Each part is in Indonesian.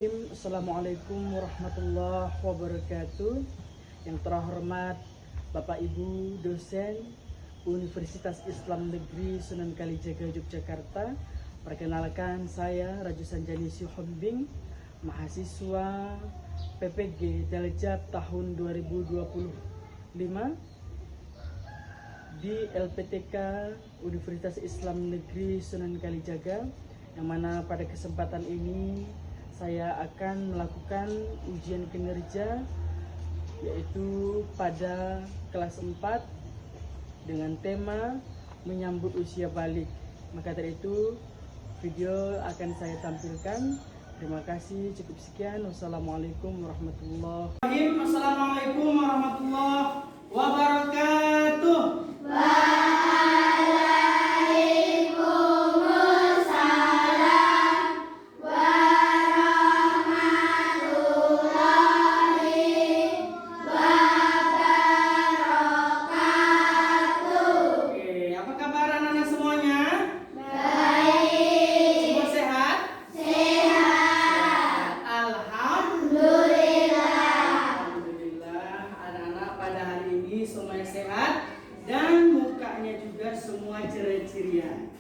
Assalamualaikum warahmatullahi wabarakatuh. Yang terhormat Bapak Ibu dosen Universitas Islam Negeri Sunan Kalijaga Yogyakarta. Perkenalkan, saya Raju Sanjani Syuhombing, mahasiswa PPG Daljab tahun 2025 di LPTK Universitas Islam Negeri Sunan Kalijaga, yang mana pada kesempatan ini saya akan melakukan ujian kinerja yaitu pada kelas 4 dengan tema menyambut usia balik. Maka dari itu video akan saya tampilkan. Terima kasih, cukup sekian. Wassalamualaikum warahmatullahi wabarakatuh. Assalamualaikum warahmatullahi wabarakatuh. Semuanya sehat dan mukanya juga semua ceria-ceria.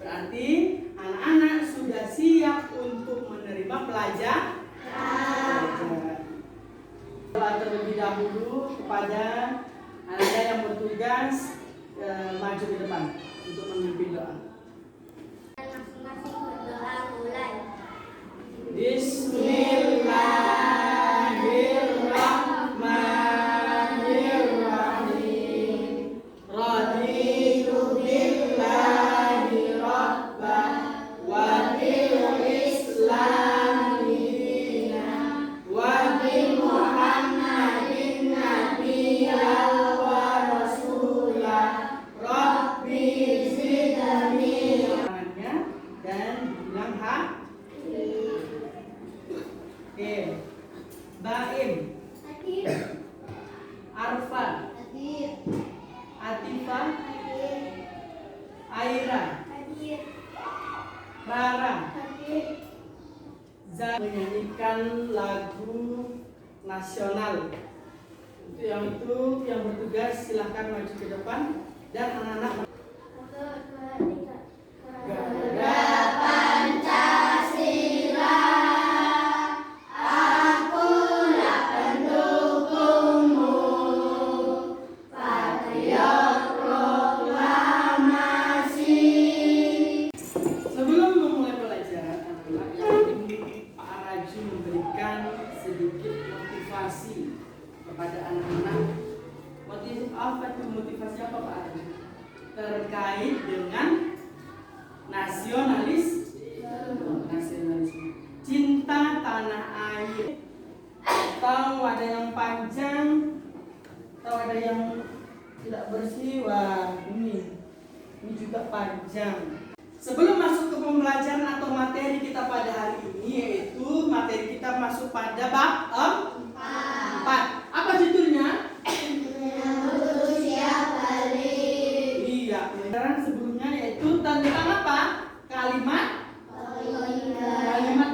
Berarti anak-anak sudah siap untuk menerima pelajaran. Terlebih dahulu kepada anak-anak yang bertugas maju ke depan untuk memimpin doa. Masing-masing berdoa mulai. Bismillah. Baim, Arfan, Atifah, Aira, Bara, menyanyikan lagu nasional. Untuk yang bertugas silahkan maju ke depan dan anak-anak. Sedikit motivasi kepada anak-anak. Motivasi apa Pak Ardi? Terkait dengan nasionalisme, cinta tanah air, atau ada yang panjang, atau ada yang tidak bersih. Wah, ini juga panjang. Sebelum masuk ke pembelajaran atau materi kita pada hari ini, yaitu materi kita masuk pada bab 4. Apa judulnya? Menyambut usia balik. Iya, pembelajaran sebelumnya yaitu tentang apa? Kalimat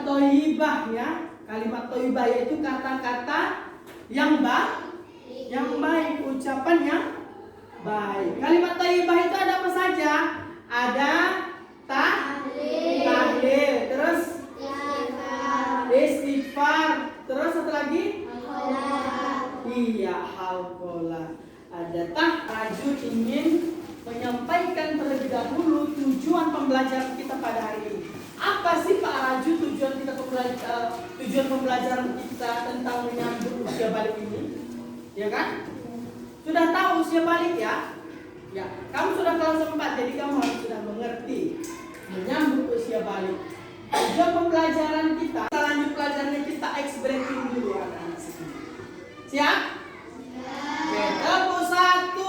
thayyibah ya. Kalimat thayyibah yaitu kata-kata yang baik, ucapan yang baik. Kalimat thayyibah itu ada apa saja? Ada tahlil, terus istighfar, terus satu lagi iya, hauqolah. Ada Raju ingin menyampaikan terlebih dahulu tujuan pembelajaran kita pada hari ini. Apa sih Pak Raju tujuan pembelajaran kita tentang menyambut usia balik ini? Ya kan? Sudah tahu usia balik ya? Ya, kamu sudah kelas 4, jadi kamu harus sudah mengerti menyambut usia balik. Tujuan pembelajaran kita lanjut pelajarannya, kita ice breaking dulu anak-anak. Siap? Oke, tepuk 1,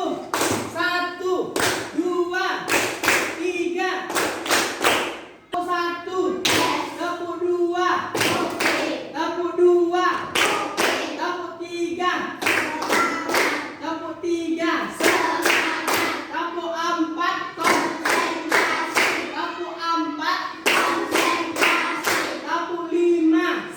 2, 3. Tepuk 1, tepuk 2, tepuk 2, tepuk 3, tepuk 3. Tepuk 4, tepuk 5,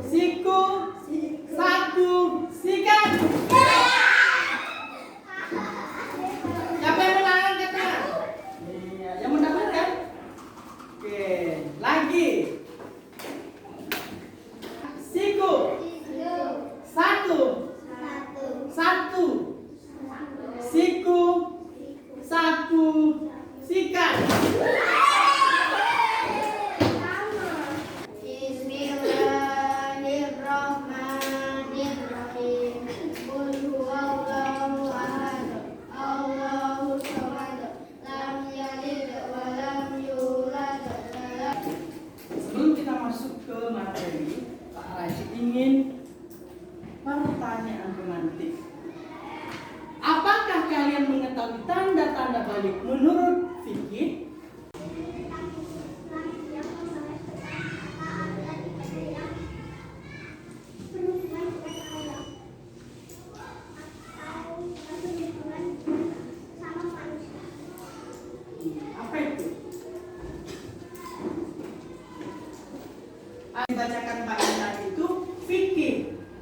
siku, sapu, sikat. Siapa yang menang angkat tangan? Iya, yang mendapatkan. Oke, lagi. Siku, satu, satu, siku, sapu, sikat. Bismillahirrahmanirrahim. Qul huwallahu ahad. Allahus samad. Lam yalid wa lam yulad. Sebelum kita masuk ke materi, Pak Rajib ingin pertanyaan pemantik. Apakah kalian mengetahui tanda-tanda balik menurut fikih? Apa itu? Dibacakan Pak tadi itu fikih.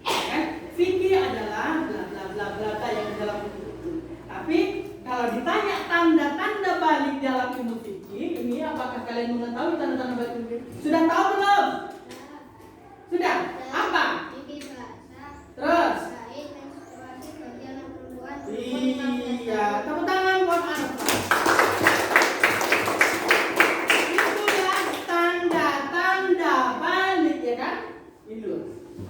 Kan? Fikih adalah bla bla bla bla bla yang di dalam buku itu. Tapi kalau ditanya tanda-tanda balik dalam ilmu fikih, ini apakah kalian mengetahui tanda-tanda balik ilmu fikih? Sudah tahu belum? Sudah? Apa? Terus? Iya, tepuk tangan buat anak. Itulah tanda-tanda balik, ya kan? Itu.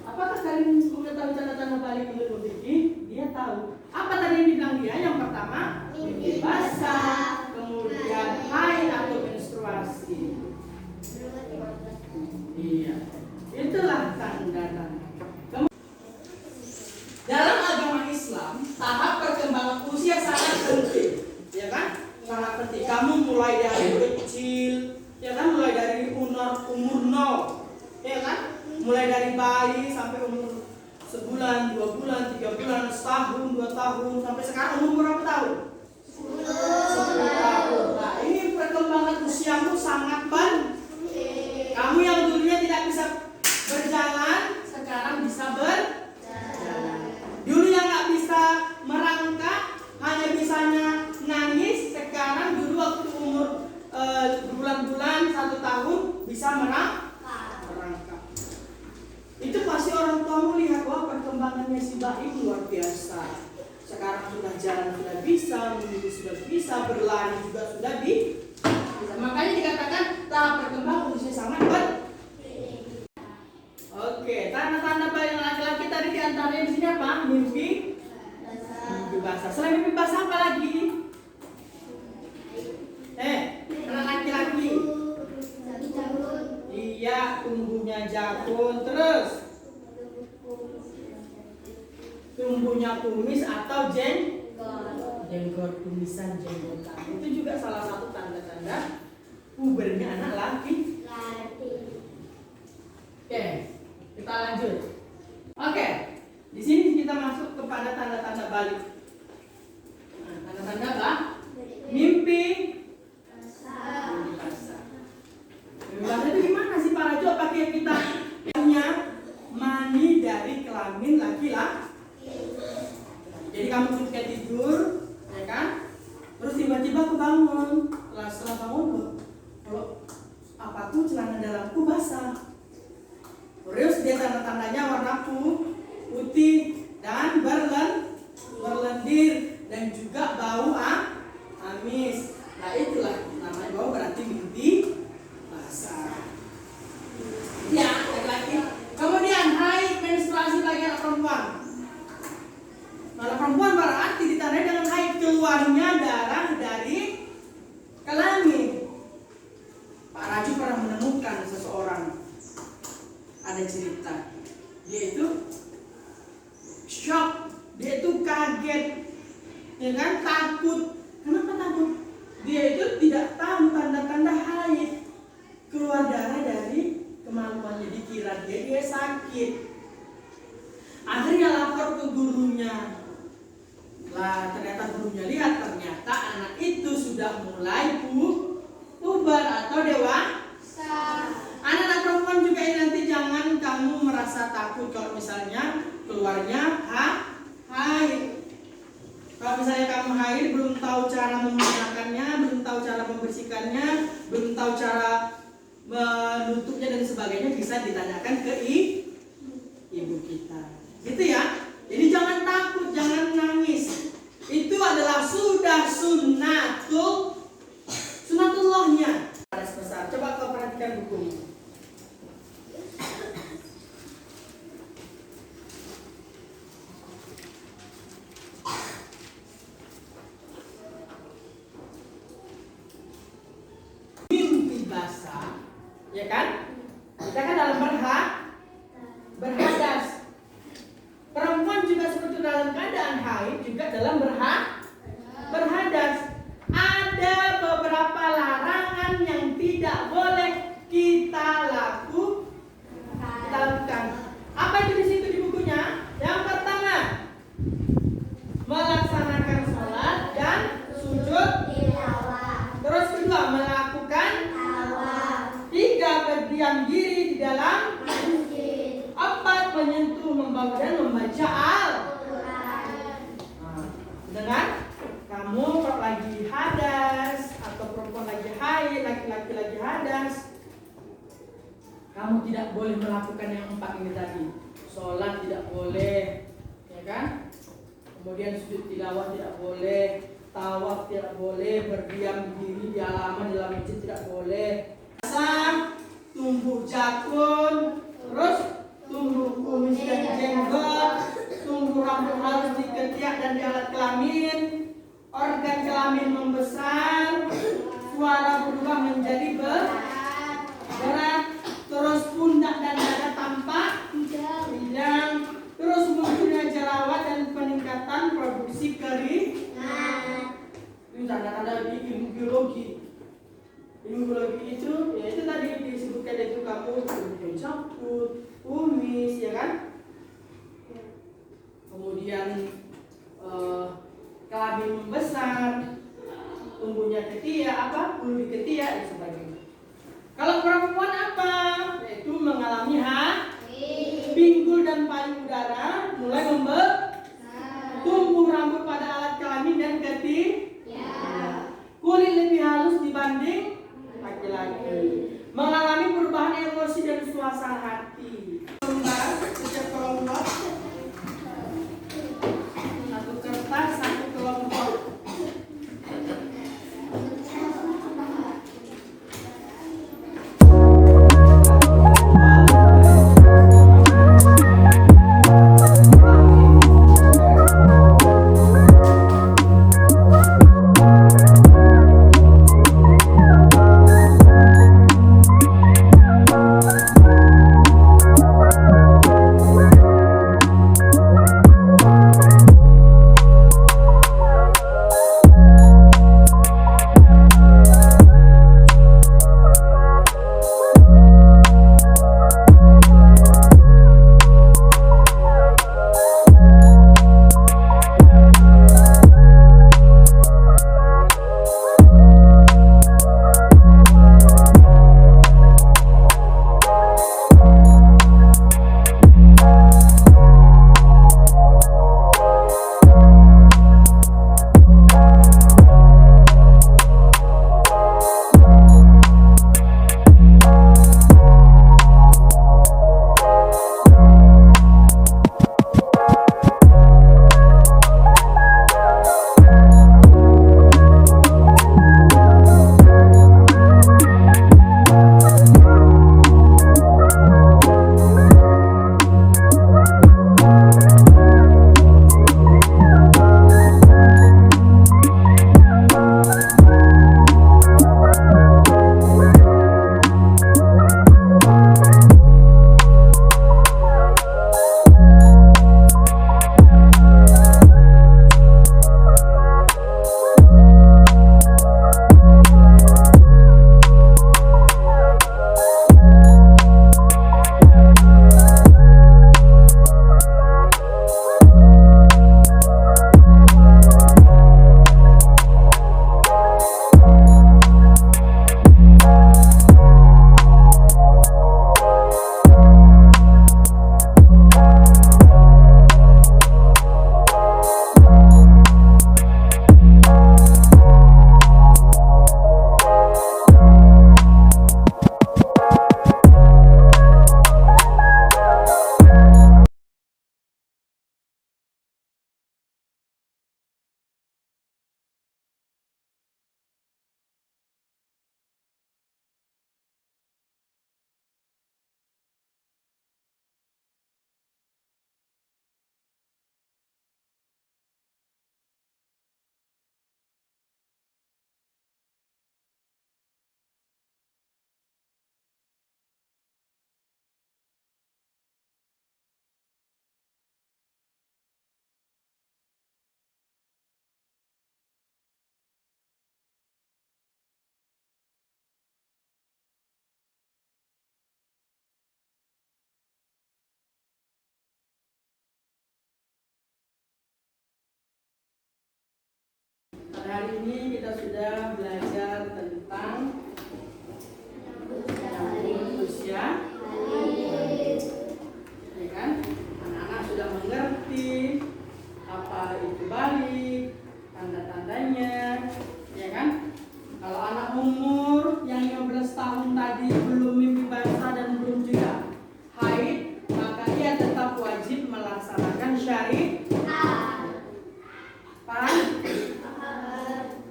Apakah kalian mengetahui tanda-tanda balik ilmu fikih? Dia tahu. Apa tadi yang dibilang dia? Yang pertama, mimpi basah, kemudian haid atau menstruasi. Iya. Itulah tanda-tanda. Dalam agama Islam, tahap perkembangan usia sangat penting, ya kan? Sangat penting. Kamu mulai dari kecil, ya kan? Mulai dari umur 0, ya kan? Mulai dari bayi sampai umur sebulan, 2 bulan, 3 bulan, setahun, 2 tahun, sampai sekarang umur berapa tahun? 10 tahun. Nah, ini perkembangan usiamu sangat penting. Kamu yang dulunya tidak bisa berjalan, sekarang bisa berjalan. Dulu yang nggak bisa merangkak, hanya bisanya nangis. Sekarang dulu waktu umur bulan-bulan 1 tahun bisa merangkak. Itu pasti orang tua melihat, wah perkembangannya si bayi luar biasa. Sekarang sudah jalan sudah bisa, menunggu sudah bisa, berlari juga sudah bisa. Makanya dikatakan tahap perkembangan usia sangat penting. Oke, tanda-tanda balik laki-laki tadi diantaranya di sini apa? Mimpi basah. Selain mimpi basah apa lagi? Anak laki-laki. Iya, tumbuhnya jakun. Terus tumbuhnya kumis atau jenggot, kumisan jenggotan. Itu juga salah satu tanda-tanda pubernya anak laki. Oke, kita lanjut. Oke, di sini kita masuk kepada tanda-tanda balik. Nah, tanda-tanda apa? Mimpi basah. Mimpi basah itu gimana sih Pak Rajo? Apakah kita punya mani dari kelamin laki-laki? Jadi kamu ketika tidur, ya kan? Terus tiba-tiba kebangun. Setelah bangun, kalau apapun celana dalamku basah. Terus dia tanda-tandanya warna putih dan berlendir dan juga bau amis. Nah itulah namanya bau, berarti mimpi basah. Ya, laki-laki. Kemudian haid, menstruasi bagi anak perempuan. Anak perempuan berarti ditandai dengan haid, keluarnya darah dari kelamin. Pak Raju pernah menemukan seseorang, ada cerita, dia itu shock, dia itu kaget, ya kan, takut. Kenapa takut? Dia itu tidak tahu tanda-tanda haid, keluar darah dari kemaluannya, dikira dia sakit. Akhirnya lapor ke gurunya. Lah ternyata gurunya lihat, ternyata anak itu sudah mulai puber atau dewasa. Anak-anak perempuan juga ini nanti jangan kamu merasa misalnya keluarnya haid. Kalau misalnya kamu haid belum tahu cara menggunakannya, belum tahu cara membersihkannya, belum tahu cara menutupnya dan sebagainya, bisa ditanyakan ke ibu kita. Gitu ya. Jadi jangan takut, jangan nangis. Itu adalah sudah sunnatullahnya. Besar. Coba kau perhatikan bukunya. Mimpi basah, ya kan? Kita kan dalam berhadas. Perempuan juga seperti dalam keadaan haid, juga dalam berhadas. Ada beberapa larangan yang tidak boleh kita lakukan. Apa itu di situ di bukunya? Yang pertama, melaksanakan sholat dan sujud tilawah. Terus kedua, melakukan tawaf. 3, berdiam diri di dalam masjid. 4, menyentuh, membawa dan membaca Al-Quran. Dengan kamu kalau lagi hadas atau perempuan lagi haid, laki-laki lagi hadas, kamu tidak boleh melakukan yang 4 ini tadi. Sholat tidak boleh, ya kan? Kemudian sujud tilawah tidak boleh, tawaf tidak boleh, berdiam diri di halaman dalam masjid tidak boleh. Tumbuh jakun, terus tumbuh kumis dan jenggot, tumbuh rambut halus di ketiak dan di alat kelamin, organ kelamin membesar, suara berubah menjadi berat, terus pundak dan dada tampak panjang, terus munculnya jerawat dan peningkatan produksi keringat. Itu tanda-tanda di ilmu biologi. Ilmu biologi itu, ya itu tadi disebutkan, itu kamu kemudian cabut, kumis, ya kan? Kemudian kelamin membesar, tumbuhnya ketiak, bulu di ketiak dan sebagainya. Kalau perempuan apa? Yaitu mengalami pinggul dan payudara mulai tumbuh rambut pada alat kelamin dan ketiak. Kulit lebih halus dibanding laki-laki. Mengalami perubahan emosi dan suasana hati. Setiap kelompok satu kertas, satu kelompok. Pada hari ini kita sudah belajar tentang menyambut usia, ya kan? Anak-anak sudah mengerti apa itu balik, tanda-tandanya, ya kan? Kalau anak umur yang 15 tahun tadi belum mimpi basah dan belum juga haid, maka ia tetap wajib melaksanakan syariat. Paham?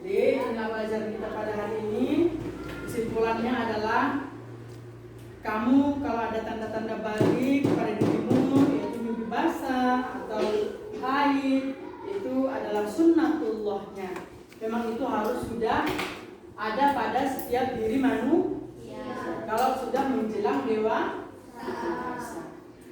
Jadi inilah pelajaran kita pada hari ini. Kesimpulannya adalah kamu kalau ada tanda-tanda balik pada dirimu, yaitu mimpi basah atau haid, itu adalah sunnatullahnya. Memang itu harus sudah ada pada setiap diri manusia. Kalau sudah menjelang dewasa.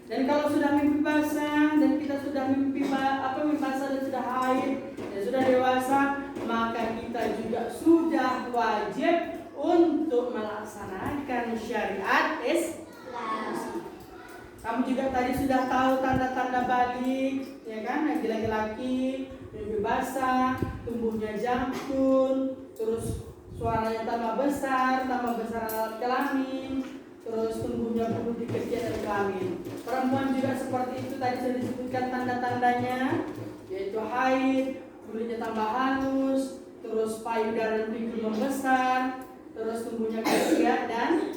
Dan kalau sudah mimpi basah dan kita sudah mimpi basah dan sudah haid dan sudah dewasa, maka kita juga sudah wajib untuk melaksanakan syariat Islam. Kamu juga tadi sudah tahu tanda-tanda balik, ya kan? Bagi laki-laki mimpi basah, tumbuhnya jangkung, terus suaranya tambah besar alat kelamin, terus tumbuhnya bulu di ketiak dan kelamin. Perempuan juga seperti itu, tadi sudah disebutkan tanda-tandanya, yaitu haid, kulitnya tambah halus, terus payudara dan pinggul membesar, terus tumbuhnya ketiak dan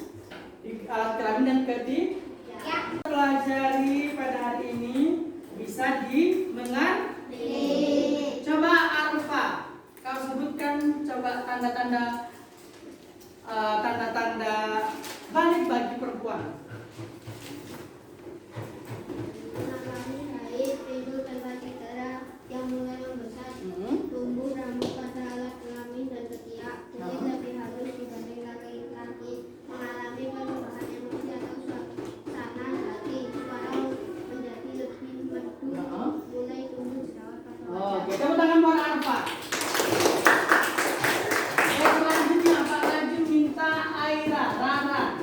alat kelamin dan ketiak. Pelajari pada hari ini bisa dimengerti. Coba Arfa, kau sebutkan coba tanda-tanda balik bagi perempuan. Mengalami haid, pinggul terbalik darah yang mulai membesar, tumbuh rambut pada alat kelamin dan ketiak, kulit lebih halus dibanding laki-laki, mengalami perubahan emosi atau suasana hati, suara menjadi lebih merdu, mulai tumbuh jerawat pada wajah. Oke, tepuk tangan buat Arfa. Selanjutnya Pak Raju minta Aira, Rara.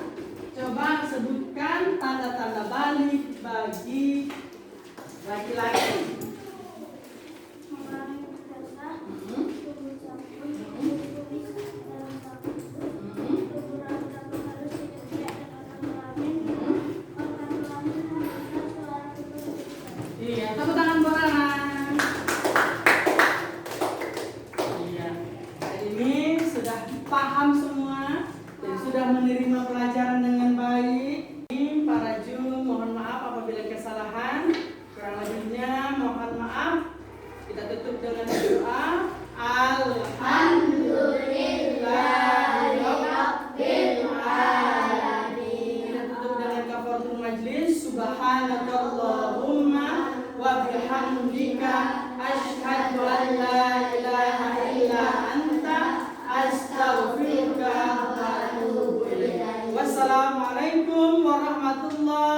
Coba sebutkan tanda-tanda balik bagi laki-laki. Mengalami basah, tumbuh jangkung, kumis dalam satu, tumbuh rambut tambah halus di ketiak dan organ kelamin, organ kelamin membesar, suara tumbuh lebih besar. Iya, tepuk tangan buat Rara. Iya, hari ini sudah paham semua dan sudah menerima pelajaran dengan baik. Pak Raju mohon maaf apabila kesalahan, kurang lebihnya mohon maaf. Kita tutup dengan doa. Alhamdulillahirabbil alamin. Kita tutup dengan kafaratul majlis. Subhanakallahumma wa bihamdika asyhadu an la ilaha illa anta astaghfiruka wa atubu ilaik. Wassalamualaikum warahmatullahi